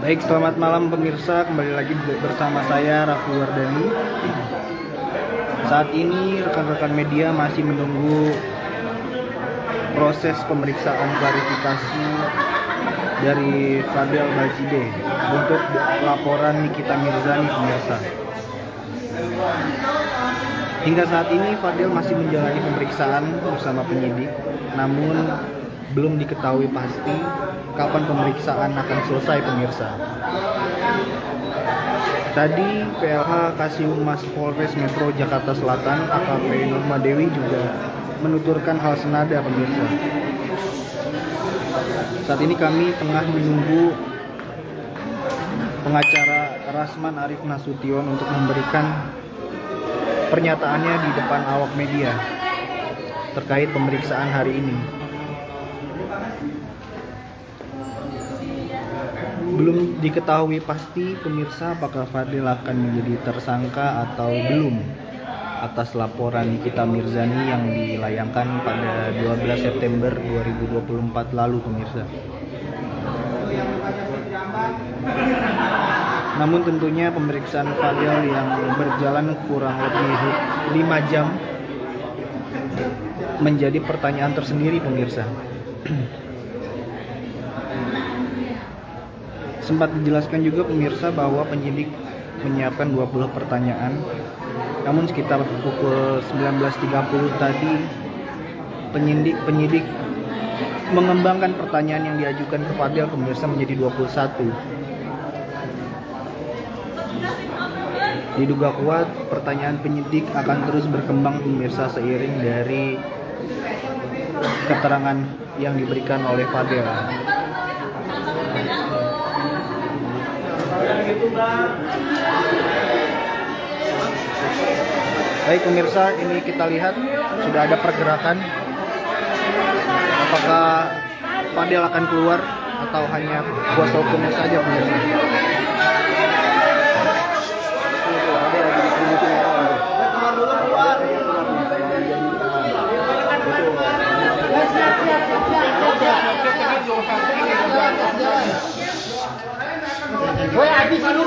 Baik, selamat malam pemirsa, kembali lagi bersama saya Raffi Wardani. Saat ini rekan-rekan media masih menunggu proses pemeriksaan klarifikasi dari Fadel Bajide untuk laporan Nikita Mirzani pemirsa. Hingga saat ini Fadel masih menjalani pemeriksaan bersama penyidik, namun belum diketahui pasti kapan pemeriksaan akan selesai pemirsa. Tadi PLH Kasihumas Polres Metro Jakarta Selatan AKP Nurma Dewi juga menuturkan hal senada pemirsa. Saat ini kami tengah menunggu pengacara Rasman Arif Nasution untuk memberikan pernyataannya di depan awak media terkait pemeriksaan hari ini. Belum diketahui pasti pemirsa apakah Fadel akan menjadi tersangka atau belum atas laporan Nikita Mirzani yang dilayangkan pada 12 September 2024 lalu pemirsa. Namun tentunya pemeriksaan Fadel yang berjalan kurang lebih 5 jam menjadi pertanyaan tersendiri pemirsa. Sempat dijelaskan juga pemirsa bahwa penyidik menyiapkan 20 pertanyaan. Namun sekitar pukul 19.30 tadi penyidik mengembangkan pertanyaan yang diajukan ke Fadel pemirsa menjadi 21. Diduga kuat pertanyaan penyidik akan terus berkembang pemirsa seiring dari keterangan yang diberikan oleh Fadel. Baik pemirsa, ini kita lihat sudah ada pergerakan. Apakah Fadel akan keluar atau hanya kuasa hukumnya saja pemirsa? Woi, habis dulu.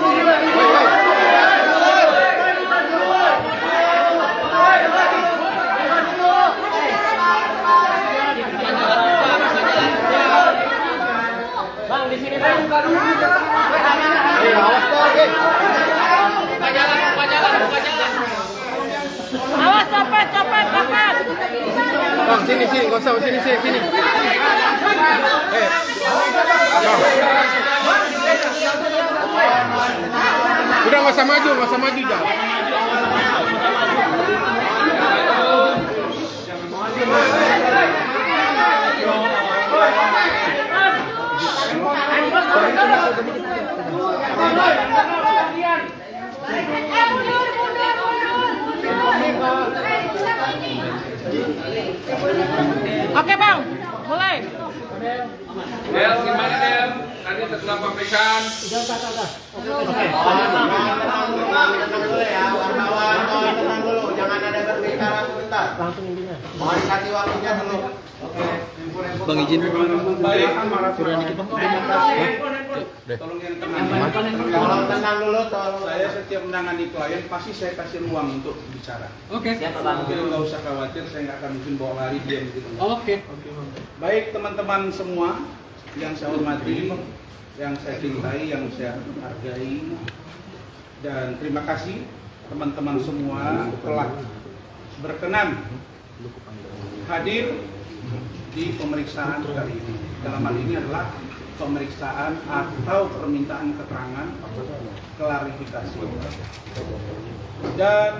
Bang, di sini Bang. Awas kok, buka jalan. Awas, copet. Bang, sini, enggak usah sini. Udah nggak usah maju jangan. Oke Bang, mulai. Del, gimana Del? Tadi setelah pemeriksaan. Tenang dulu, jangan ada berbicara sebentar. Langsung intinya. Mohon kasih waktunya dulu. Bang izin Baik. turun dikit bang. Tolong yang tenang. Tolong tenang dulu, tolong. Saya setiap menangani klien pasti saya kasih ruang untuk bicara. Oke. Jadi nggak usah khawatir, saya nggak akan mungkin bawa lari dia gitu. Oke. Baik teman-teman semua yang saya hormati, yang saya cintai, yang saya hargai, dan terima kasih teman-teman semua telah berkenan hadir di pemeriksaan kali ini. Dalam hal ini adalah pemeriksaan atau permintaan keterangan klarifikasi. Dan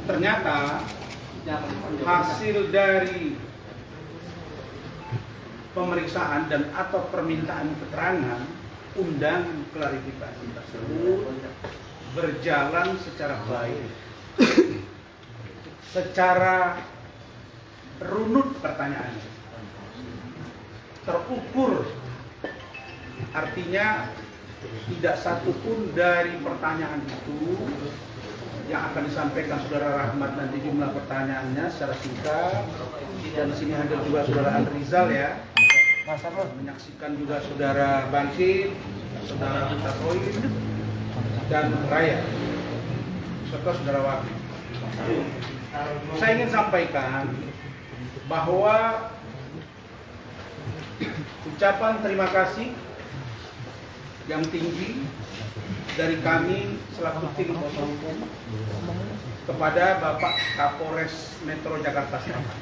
ternyata hasil dari pemeriksaan dan atau permintaan keterangan undangan klarifikasi tersebut berjalan secara baik, secara runut pertanyaannya, terukur, artinya tidak satupun dari pertanyaan itu yang akan disampaikan Saudara Rahmat nanti jumlah pertanyaannya secara singkat, dan di sini hadir juga Saudara Rizal ya, menyaksikan juga saudara Bangkit, saudara Tasoy, dan Raya, serta saudara Wati. Saya ingin sampaikan bahwa ucapan terima kasih yang tinggi dari kami selaku tim kuasa hukum kepada Bapak Kapolres Metro Jakarta Selatan,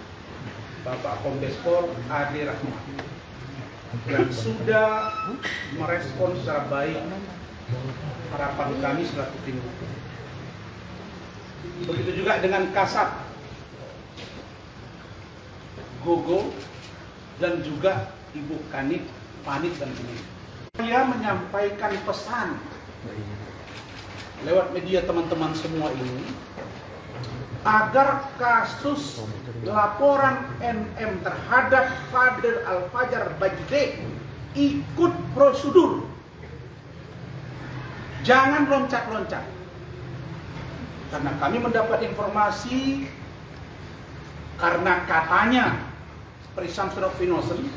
Bapak Kombes Pol Ade Rahmat, yang sudah merespon secara baik harapan kami selaku tim hukum. Begitu juga dengan Kasat, Gogo, dan juga Ibu Kanit, Panit, dan ini. Saya menyampaikan pesan lewat media teman-teman semua ini agar kasus laporan NM terhadap Fadel Al-Fajar Bajide ikut prosedur. Jangan loncat-loncat. Karena kami mendapat informasi karena katanya presumption of innocence,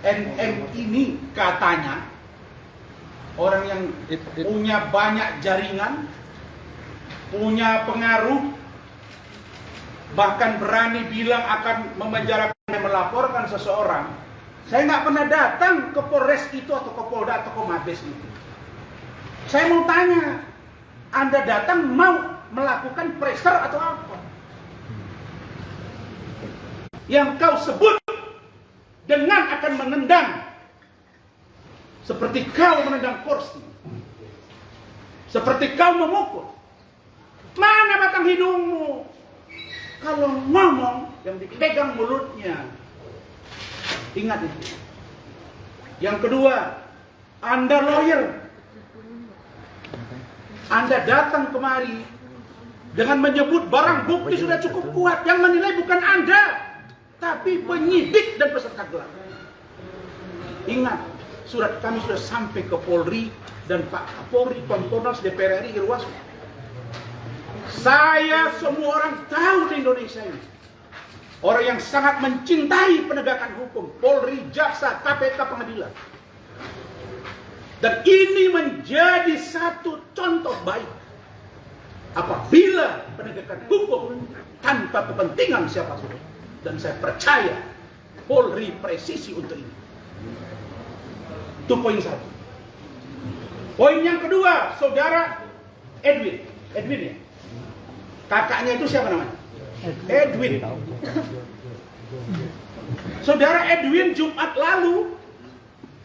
NM ini katanya orang yang punya banyak jaringan, punya pengaruh, bahkan berani bilang akan memenjarakan dan melaporkan seseorang. Saya nggak pernah datang ke Polres itu atau ke Polda atau ke Mabes itu. Saya mau tanya, Anda datang mau melakukan pressure atau apa? Yang kau sebut dengan akan menendang seperti kau menendang kursi, seperti kau memukul. Mana batang hidungmu? Kalau ngomong yang dipegang mulutnya. Ingat itu. Yang kedua, Anda lawyer. Anda datang kemari dengan menyebut barang bukti sudah cukup kuat. Yang menilai bukan Anda, tapi penyidik dan peserta gelar. Ingat, surat kami sudah sampai ke Polri dan Pak Kapolri, Kompolnas, DPR RI, Irwasum. Saya semua orang tahu di Indonesia ini, orang yang sangat mencintai penegakan hukum, Polri, Jaksa, KPK, Pengadilan. Dan ini menjadi satu contoh baik apabila penegakan hukum tanpa kepentingan siapapun. Dan saya percaya Polri presisi untuk ini. Itu poin satu. Poin yang kedua, saudara Edwin ya. Kakaknya itu siapa namanya? Edwin. Saudara Edwin, Jumat lalu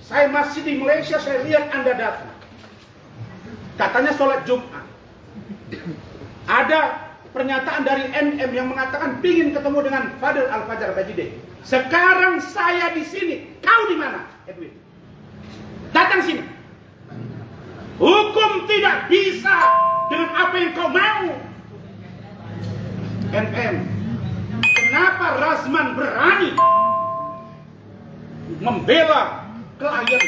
saya masih di Malaysia, saya lihat Anda datang. Katanya sholat Jumat. Ada pernyataan dari NM yang mengatakan ingin ketemu dengan Fadel Al-Fajar Bajide. Sekarang saya di sini. Kau di mana, Edwin? Datang sini. Hukum tidak bisa dengan apa yang kau mau. NM, kenapa Razman berani membela klien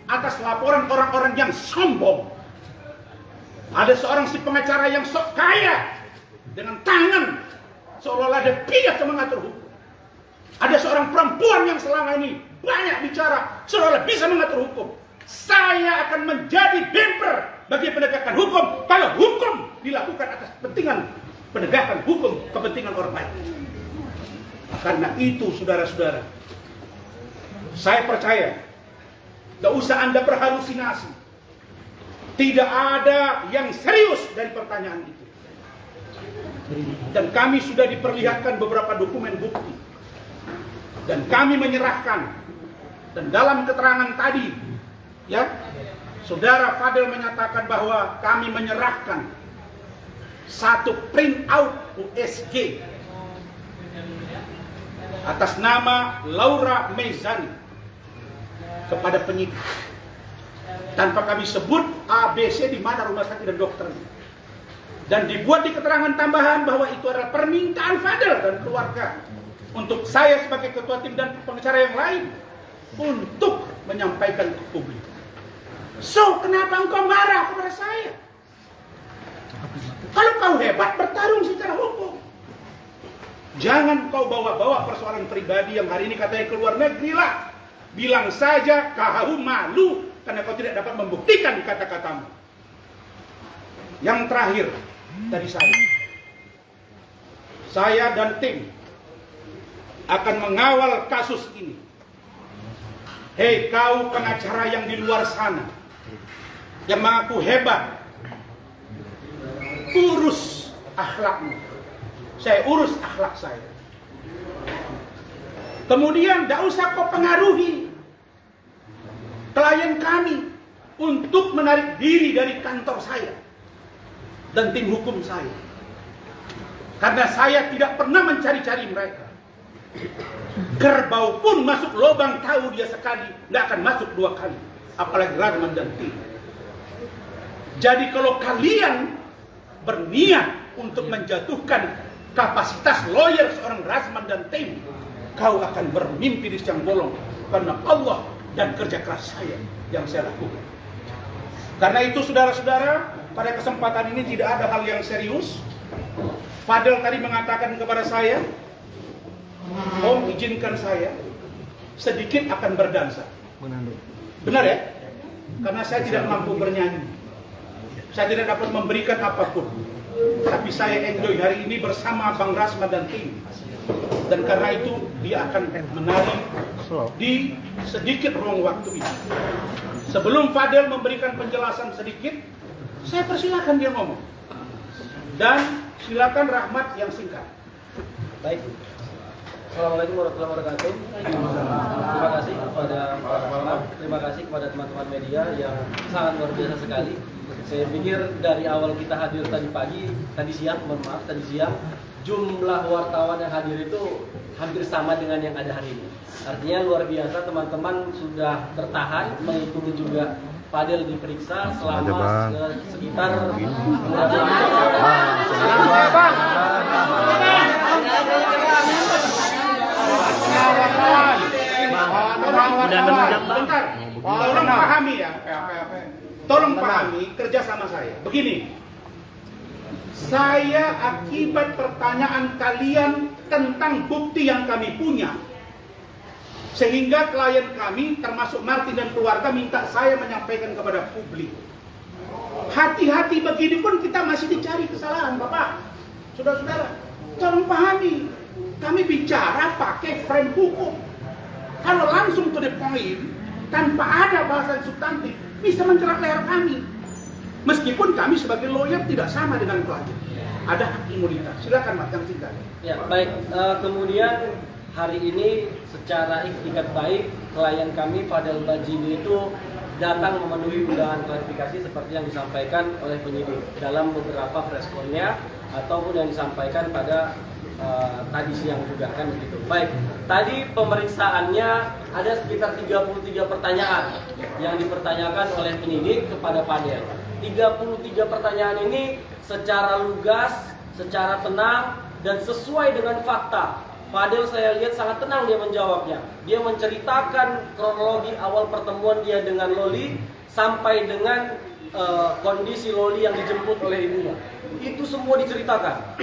atas laporan orang-orang yang sombong? Ada seorang si pengacara yang sok kaya dengan tangan seolah-olah dia pihak yang mengatur hukum. Ada seorang perempuan yang selama ini banyak bicara seolah-olah bisa mengatur hukum. Saya akan menjadi bemper bagi penegakan hukum kalau hukum dilakukan atas kepentingan penegakan hukum, kepentingan orang lain. Karena itu, saudara-saudara, saya percaya tidak usah Anda berhalusinasi. Tidak ada yang serius dari pertanyaan itu. Dan kami sudah diperlihatkan beberapa dokumen bukti. Dan kami menyerahkan. Dan dalam keterangan tadi, ya, saudara Fadel menyatakan bahwa kami menyerahkan satu print out USG atas nama Laura Meizani kepada penyidik. Tanpa kami sebut ABC di mana rumah sakit dan dokternya. Dan dibuat di keterangan tambahan bahwa itu adalah permintaan Fadel dan keluarga untuk saya sebagai ketua tim dan pengacara yang lain untuk menyampaikan ke publik. So, kenapa engkau marah kepada saya? Kalau kau hebat, bertarung secara hukum. Jangan kau bawa-bawa persoalan pribadi yang hari ini katanya keluar negeri lah. Bilang saja kau malu karena kau tidak dapat membuktikan kata-katamu. Yang terakhir dari saya dan tim akan mengawal kasus ini. Hei kau pengacara yang di luar sana, yang mengaku hebat, urus akhlakmu. Saya urus akhlak saya. Kemudian tidak usah kau pengaruhi klien kami untuk menarik diri dari kantor saya dan tim hukum saya. Karena saya tidak pernah mencari-cari mereka. Kerbau pun masuk lubang tahu dia sekali, tidak akan masuk dua kali. Apalagi Rahman dan tim. Jadi kalau kalian berniat untuk menjatuhkan kapasitas lawyer seorang Rasman dan tim, kau akan bermimpi di siang bolong karena Allah dan kerja keras saya yang saya lakukan. Karena itu saudara-saudara, pada kesempatan ini tidak ada hal yang serius. Fadel tadi mengatakan kepada saya, Om izinkan saya sedikit akan berdansa. Benar ya? Karena saya tidak mampu bernyanyi. Saya tidak dapat memberikan apapun. Tapi saya enjoy hari ini bersama Bang Rasman dan tim. Dan karena itu dia akan menari di sedikit ruang waktu ini. Sebelum Fadel memberikan penjelasan sedikit, saya persilakan dia ngomong. Dan silakan Rahmat yang singkat. Baik. Assalamualaikum warahmatullahi wabarakatuh. Terima kasih kepada terima kasih kepada teman-teman media yang sangat luar biasa sekali. Saya pikir dari awal kita hadir tadi siang, jumlah wartawan yang hadir itu hampir sama dengan yang ada hari ini. Artinya luar biasa, teman-teman sudah bertahan mengikuti juga Fadel diperiksa selama sekitar Bentar, tolong pahami ya. Tolong pahami kerjasama saya. Begini, saya akibat pertanyaan kalian tentang bukti yang kami punya, sehingga klien kami termasuk Martin dan keluarga minta saya menyampaikan kepada publik. Hati-hati begini pun kita masih dicari kesalahan, Bapak. Saudara-saudara, tolong pahami. Kami bicara pakai frame hukum. Kalau langsung to the point, tanpa ada bahasan substantif, bisa mencerak leher kami. Meskipun kami sebagai lawyer tidak sama dengan klien. Ada hak imunitas. Silakan Mas yang singkat. Ya, baik. Kemudian hari ini secara ikhtikat baik, klien kami Fadel Bajini itu datang memenuhi undangan klarifikasi seperti yang disampaikan oleh penyidik dalam beberapa responnya ataupun yang disampaikan pada tadi siang juga kan begitu. Baik, tadi pemeriksaannya ada sekitar 33 pertanyaan yang dipertanyakan oleh penyidik kepada Fadel. 33 pertanyaan ini secara lugas, secara tenang dan sesuai dengan fakta. Fadel saya lihat sangat tenang dia menjawabnya. Dia menceritakan kronologi awal pertemuan dia dengan Loli sampai dengan kondisi Loli yang dijemput oleh ibunya. Itu semua diceritakan.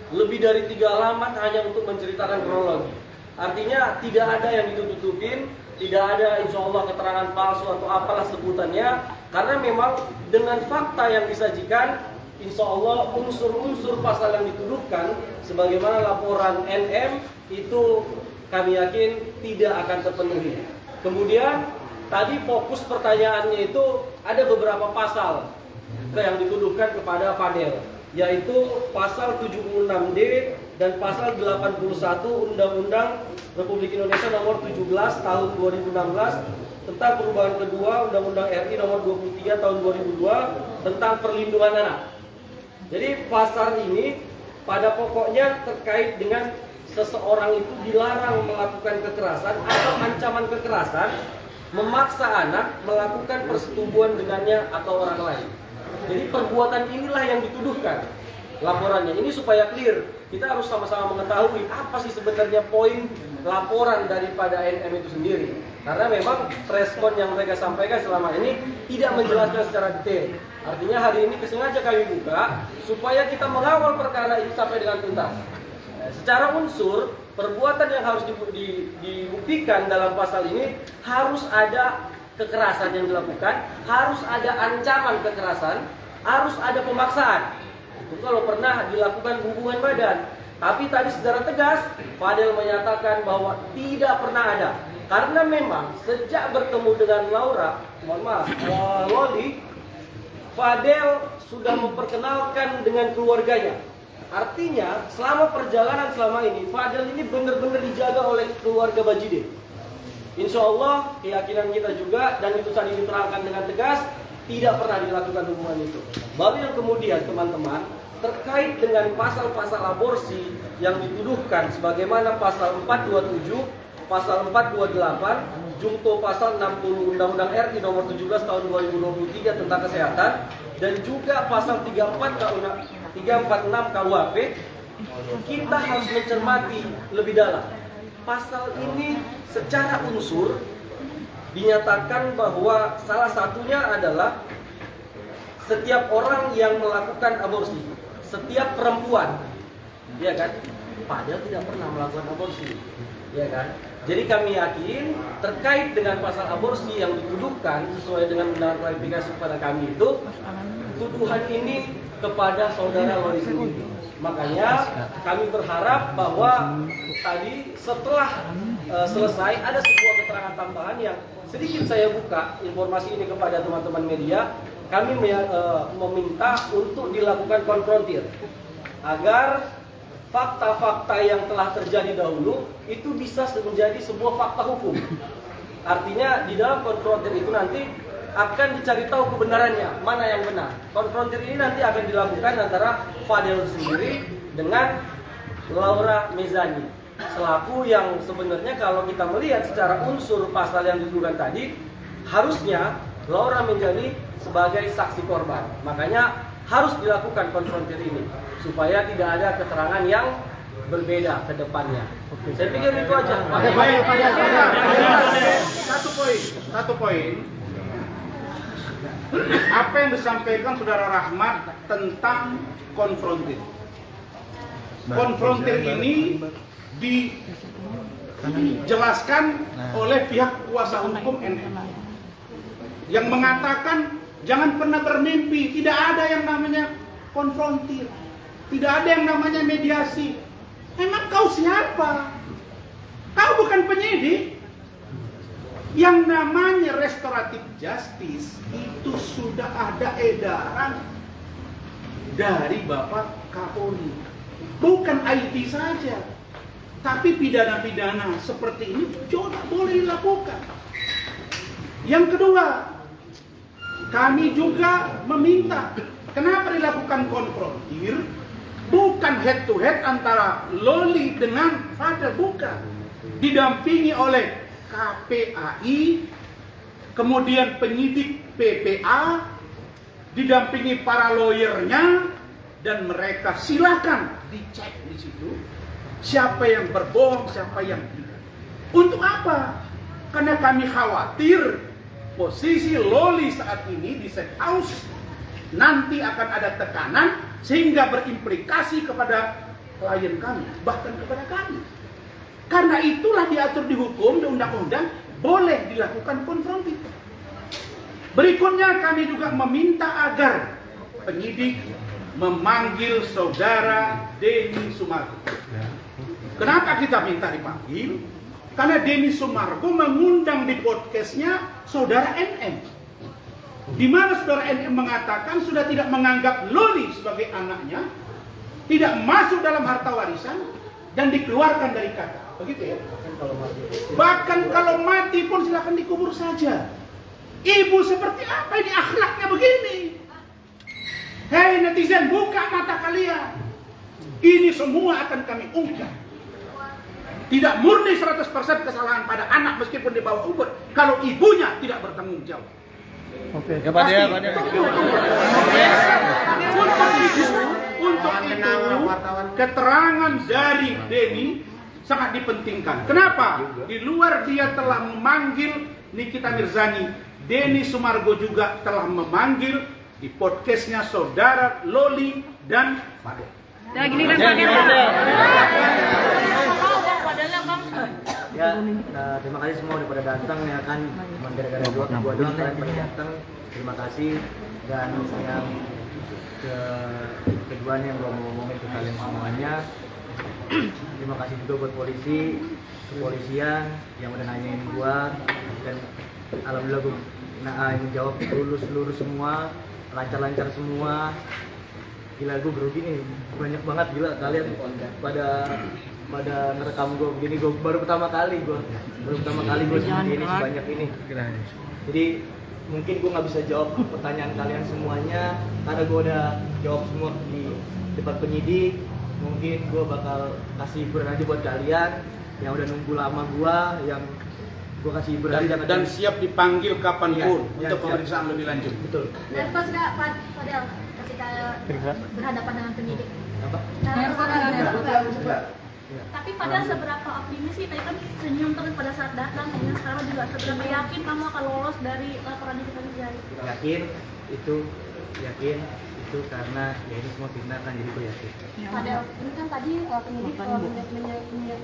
Lebih dari 3 halaman hanya untuk menceritakan kronologi. Artinya tidak ada yang ditutup-tutupin, tidak ada insya Allah keterangan palsu atau apalah sebutannya. Karena memang dengan fakta yang disajikan, insya Allah unsur-unsur pasal yang dituduhkan sebagaimana laporan NM itu kami yakin tidak akan terpenuhi. Kemudian tadi fokus pertanyaannya itu ada beberapa pasal yang dituduhkan kepada Fadel, yaitu pasal 76D dan pasal 81 Undang-Undang Republik Indonesia nomor 17 tahun 2016 tentang perubahan kedua Undang-Undang RI nomor 23 tahun 2002 tentang perlindungan anak. Jadi pasal ini pada pokoknya terkait dengan seseorang itu dilarang melakukan kekerasan atau ancaman kekerasan, memaksa anak melakukan persetubuhan dengannya atau orang lain. Jadi perbuatan inilah yang dituduhkan laporannya. Ini supaya clear, kita harus sama-sama mengetahui apa sih sebenarnya poin laporan daripada NM itu sendiri. Karena memang respon yang mereka sampaikan selama ini tidak menjelaskan secara detail. Artinya hari ini kesengaja kami buka supaya kita mengawal perkara ini sampai dengan tuntas. Secara unsur, perbuatan yang harus dibuktikan dalam pasal ini harus ada kekerasan yang dilakukan, harus ada ancaman kekerasan, harus ada pemaksaan. Itu kalau pernah dilakukan hubungan badan. Tapi tadi secara tegas, Fadel menyatakan bahwa tidak pernah ada. Karena memang sejak bertemu dengan Loli, Fadel sudah memperkenalkan dengan keluarganya. Artinya, selama perjalanan selama ini, Fadel ini benar-benar dijaga oleh keluarga Bajide. Insya Allah, keyakinan kita juga, dan itu tadi diterangkan dengan tegas, tidak pernah dilakukan hubungan itu. Baru yang kemudian, teman-teman, terkait dengan pasal-pasal aborsi yang dituduhkan, sebagaimana pasal 427, pasal 428, jungto pasal 60 Undang-Undang RI nomor 17 tahun 2023 tentang kesehatan, dan juga pasal 346 KUHP, kita harus mencermati lebih dalam. Pasal ini secara unsur dinyatakan bahwa salah satunya adalah setiap orang yang melakukan aborsi, setiap perempuan, ya kan, padahal tidak pernah melakukan aborsi, ya kan. Jadi kami yakin terkait dengan pasal aborsi yang dituduhkan sesuai dengan undangan klarifikasi kepada kami itu, tuduhan ini kepada saudara Loli sendiri. Makanya kami berharap bahwa tadi setelah selesai ada sebuah keterangan tambahan yang sedikit saya buka informasi ini kepada teman-teman media. Kami meminta untuk dilakukan konfrontir agar fakta-fakta yang telah terjadi dahulu itu bisa menjadi sebuah fakta hukum. Artinya di dalam konfrontir itu nanti akan dicari tahu kebenarannya, mana yang benar. Konfrontir ini nanti akan dilakukan antara Fadel sendiri dengan Laura Mezani, selaku yang sebenarnya kalau kita melihat secara unsur pasal yang dituduhkan tadi, harusnya Laura Mezani sebagai saksi korban. Makanya harus dilakukan konfrontir ini supaya tidak ada keterangan yang berbeda ke depannya. Saya pikir itu aja. Satu poin. Apa yang disampaikan Saudara Rahmat tentang konfrontir. Konfrontir ini dijelaskan oleh pihak kuasa hukum NM yang mengatakan jangan pernah bermimpi, tidak ada yang namanya konfrontir, tidak ada yang namanya mediasi. Emang kau siapa? Kau bukan penyidik. Yang namanya restoratif justice itu sudah ada edaran dari Bapak Kapolri. Bukan IT saja, tapi pidana-pidana seperti ini juga boleh dilakukan. Yang kedua, kami juga meminta, kenapa dilakukan konfrontir? Bukan head to head antara Loli dengan Fadel, bukan. Didampingi oleh KPAI, kemudian penyidik PPA, didampingi para lawyernya, dan mereka silakan dicek di situ siapa yang berbohong, siapa yang tidak. Untuk apa? Karena kami khawatir posisi Loli saat ini di safe house nanti akan ada tekanan sehingga berimplikasi kepada klien kami, bahkan kepada kami. Karena itulah diatur di hukum, di undang-undang, boleh dilakukan konfrontir. Berikutnya kami juga meminta agar penyidik memanggil saudara Denny Sumargo. Kenapa kita minta dipanggil? Karena Denny Sumargo mengundang di podcastnya saudara NM, di mana saudara NM mengatakan sudah tidak menganggap Loli sebagai anaknya, tidak masuk dalam harta warisan, dan dikeluarkan dari kata. Begitu ya? Bahkan kalau mati pun silakan dikubur saja. Ibu seperti apa ini akhlaknya begini? Hei netizen, buka mata kalian. Ini semua akan kami ungkap. Tidak murni 100% kesalahan pada anak meskipun di bawah umur kalau ibunya tidak bertanggung jawab. Oke, ya Pak Dea, Pak Dea. Untuk itu keterangan dari Denny sangat dipentingkan. Kenapa? Di luar dia telah memanggil Nikita Mirzani, Denny Sumargo juga telah memanggil di podcastnya saudara Loli dan Fadel. Ya gini kan Fadel, Bang. Ya, terima kasih semua udah pada datang ya kan. Cuma gara-gara gua doang kalian pada datang. Terima kasih. Dan yang kedua yang gua mau ngomongin ke kalian semuanya. Terima kasih juga buat polisi, kepolisian yang udah nanyain gua, dan alhamdulillah gua menjawab lurus semua, lancar semua. Gila, gue grogi nih, banyak banget, gila kalian pada ngerekam gue begini. Gue baru pertama kali gue seperti ini, sebanyak ini. Jadi mungkin gue nggak bisa jawab pertanyaan kalian semuanya karena gue udah jawab semua di depan penyidik. Mungkin gue bakal kasih hiburan aja buat kalian yang udah nunggu lama yang gue kasih hiburan aja Dan siap dipanggil kapanpun Ya, untuk siap. pemeriksaan lebih lanjut. Betul. Nervous nggak Fadel ketika berhadapan dengan penyidik? Apa? Nervous. Ya. Tapi Fadel seberapa optimis sih? Tadi kan senyum terus pada saat datang, dan sekarang juga seberapa yakin kamu akan lolos dari laporan itu tadi? Yakin itu karena ya ini semua fitnah kan, jadi gue yakin. Fadel, ini kan tadi penyidik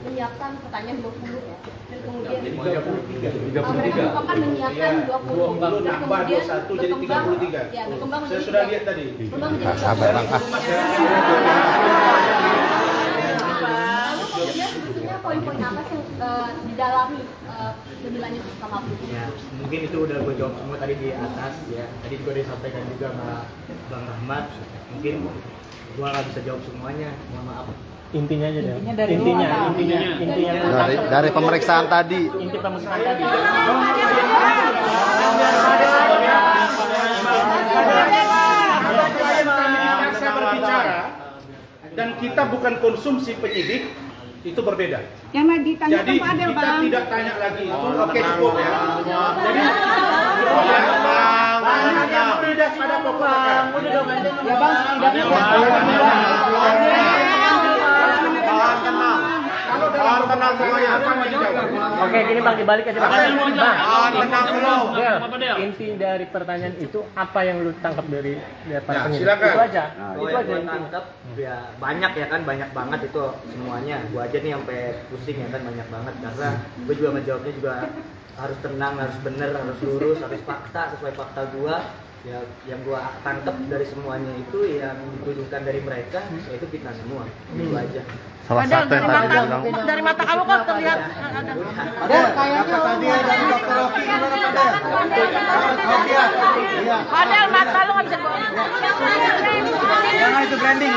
menyiapkan pertanyaan 20 ya, dan kemudian 33. mereka akan menyiapkan 20 dan Nambah kemudian 21 jadi 33. Ya, berkembang Saya menjadi sudah lihat tadi. berkembang menjadi Sabar, Bang. Lalu kemudian sebetulnya poin-poin apa sih yang didalami lebih lanjut sama Bu? Ya, mungkin itu udah gue jawab semua tadi di atas ya. Tadi juga disampaikan juga sama Bang Rahmat. Mungkin gue nggak bisa jawab semuanya, mohon maaf. Intinya aja deh. Intinya Dari pemeriksaan tadi. inti pemeriksaan tadi. Saya berbicara dan kita bukan konsumsi penyidik, itu berbeda. Yang lagi ditanya Jadi ke Fadel, kita Bang. tidak tanya lagi itu oke cukup ya. Jadi banyak yang berbeda pada pokok perkara. Ya Bang, Kalau tenang semuanya, apa mau dijawab? Oke, gini Bang, dibalik aja Bang. Tenang dulu. Bel, inti dari pertanyaan itu apa yang lu tangkap dari para Ya, penyidik? silakan. Itu aja. Kalau Itu yang aja gue intinya. tangkap ya banyak ya kan, banyak banget itu semuanya. Gue aja nih sampai pusing ya kan, banyak banget karena gue juga ngejawabnya juga harus tenang, harus bener, harus lurus, harus fakta sesuai fakta gue. Ya, yang gue tangkap dari semuanya itu yang dituduhkan dari mereka yaitu fitnah semua. Itu aja. Salah satu yang tadi dia bilang. dari mata kamu kok terlihat ada. Fadel, mata lu nggak bisa bohong. Jangan itu branding.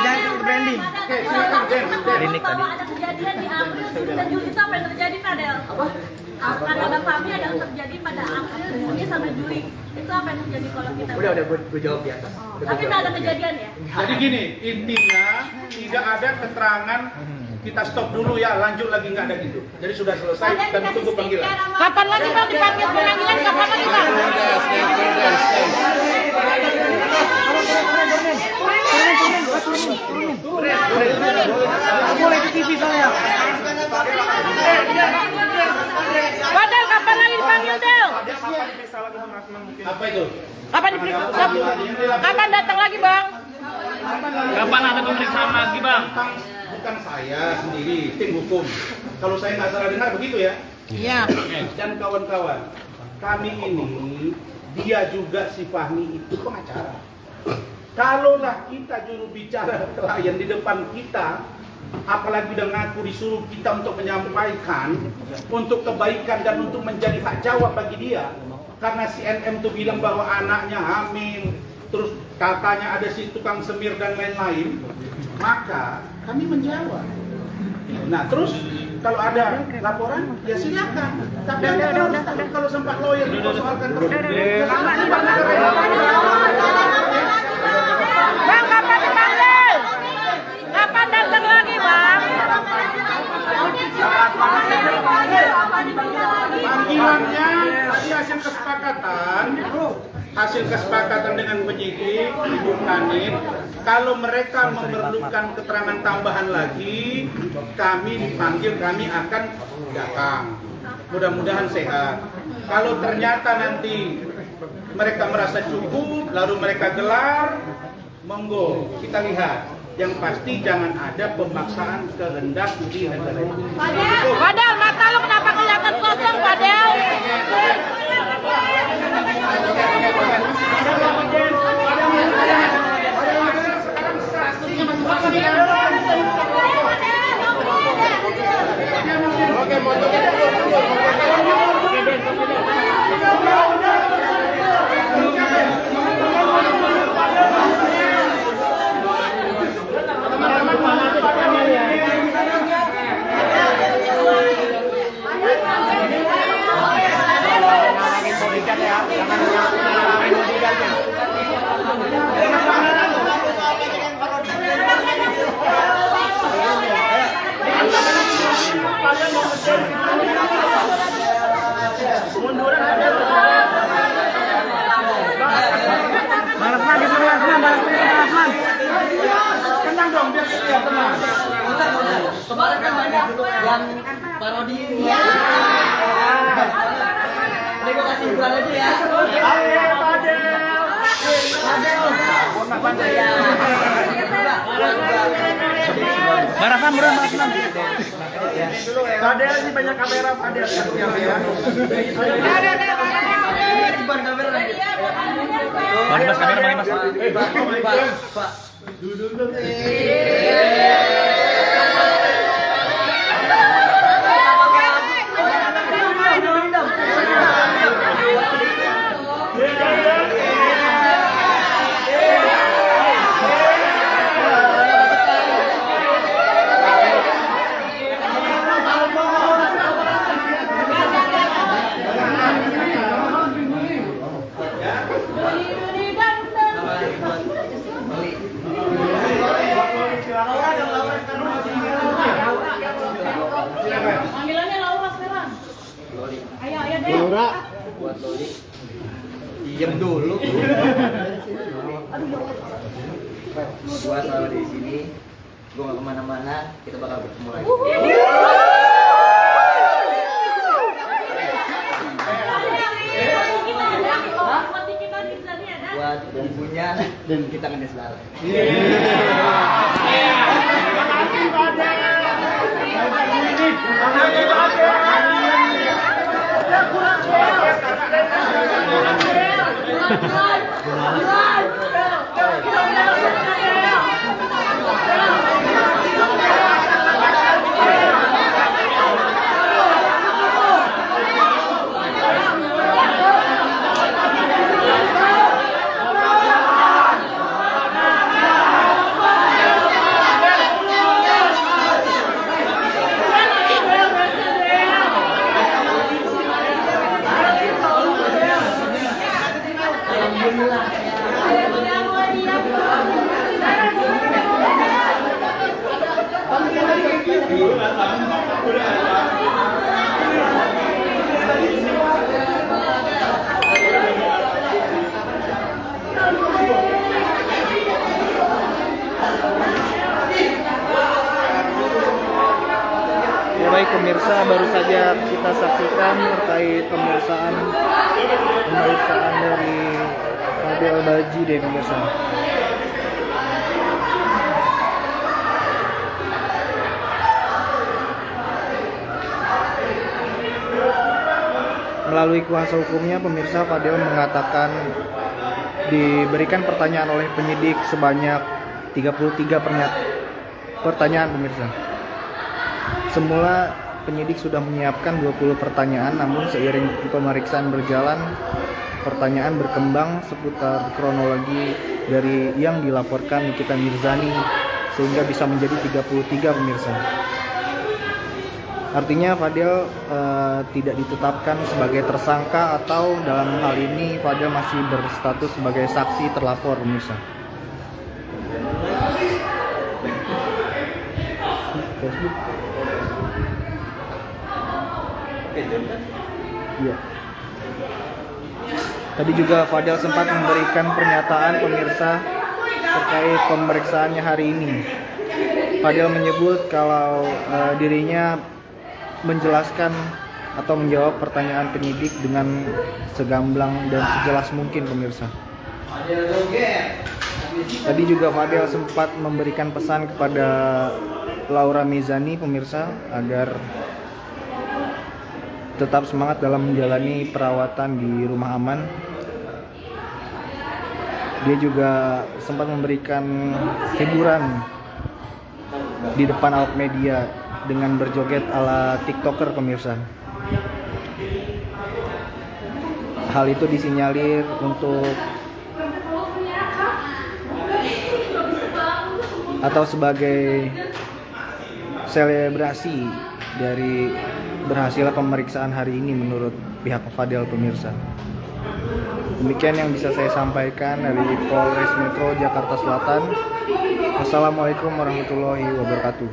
Oke, silakan Den. Klinik tadi. Kalau ada kejadian di April, Juni, dan Juli itu apa yang terjadi, Fadel? Akan ada kami ada yang terjadi pada April, Juni, sampai Juli. Itu apa yang terjadi kalau kita? Udah gue jawab di atas. Udah Tapi gua nggak ada jawab. kejadian ya? Jadi gini, intinya tidak ada keterangan kita stop dulu ya, lanjut lagi nggak ada gitu. Jadi sudah selesai Fadel dan dikasih tunggu panggilan. stiker sama- Kapan lagi Bang dipanggil panggilan? Kapan lagi Bang? Boleh di TV soalnya. Fadel, kapan lagi dipanggil Del? Apa itu? Kapan diperiksa? Kapan datang lagi Bang? Kapan ada pemeriksaan lagi, Bang? Bukan saya sendiri, tim hukum. Kalau saya nggak salah dengar begitu ya. Iya. Dan kawan-kawan, kami ini, dia juga si Fahmi itu pengacara. Kalaulah kita juru bicara klien di depan kita, apalagi udah ngaku disuruh kita untuk menyampaikan untuk kebaikan dan untuk menjadi hak jawab bagi dia, karena si NM tuh bilang bahwa anaknya hamil, terus katanya ada si tukang semir dan lain-lain, maka kami menjawab. Nah terus kalau ada laporan ya silakan, tapi kalau sempat lawyer dipersoalkan terus. Bang, kapan dipanggil? Kapan datang lagi Bang? Panggilannya tadi hasil kesepakatan dengan penyidik Ibu Kanit, kalau mereka memerlukan keterangan tambahan lagi, kami dipanggil, kami akan datang. Mudah-mudahan sehat. Kalau ternyata nanti mereka merasa cukup, lalu mereka gelar, monggo kita lihat. Yang pasti jangan ada pemaksaan kehendak di negara ini. Fadel, mata lu kenapa kelihatan kosong, Fadel? Tenang dong, biar kita tenang. Kemarin kan banyak yang parodi ini. Ya. Ini gue kasih bulan aja ya. Ayo, Fadel. Marahan, Fadel ini banyak kamera, Fadel. Mas kamera, Mas. Pak. Panggilannya Laura sekarang. Ayo deh. Laura. Buat Loli. Diam dulu. Gua selalu di sini. Gua gak kemana-mana. Kita bakal bertemu lagi. Buat bumbunya dan kita ngedes bareng. Ya baik pemirsa, baru saja kita saksikan terkait pemeriksaan dari Fadel Badji deh pemirsa. Melalui kuasa hukumnya pemirsa, Fadel mengatakan diberikan pertanyaan oleh penyidik sebanyak 33 pertanyaan pemirsa. Semula penyidik sudah menyiapkan 20 pertanyaan, namun seiring pemeriksaan berjalan, pertanyaan berkembang seputar kronologi dari yang dilaporkan Nikita Mirzani sehingga bisa menjadi 33 pemirsa. Artinya Fadel tidak ditetapkan sebagai tersangka atau dalam hal ini Fadel masih berstatus sebagai saksi terlapor pemirsa. Iya. Tadi juga Fadel sempat memberikan pernyataan pemirsa terkait pemeriksaannya hari ini. Fadel menyebut kalau dirinya menjelaskan atau menjawab pertanyaan penyidik dengan segamblang dan sejelas mungkin pemirsa. Tadi juga Fadel sempat memberikan pesan kepada Laura Mizani pemirsa agar tetap semangat dalam menjalani perawatan di rumah aman. Dia juga sempat memberikan hiburan di depan awak media dengan berjoget ala TikToker pemirsa. Hal itu disinyalir untuk atau sebagai selebrasi dari berhasilnya pemeriksaan hari ini menurut pihak Fadel pemirsa. Demikian yang bisa saya sampaikan dari Polres Metro Jakarta Selatan. Wassalamualaikum warahmatullahi wabarakatuh.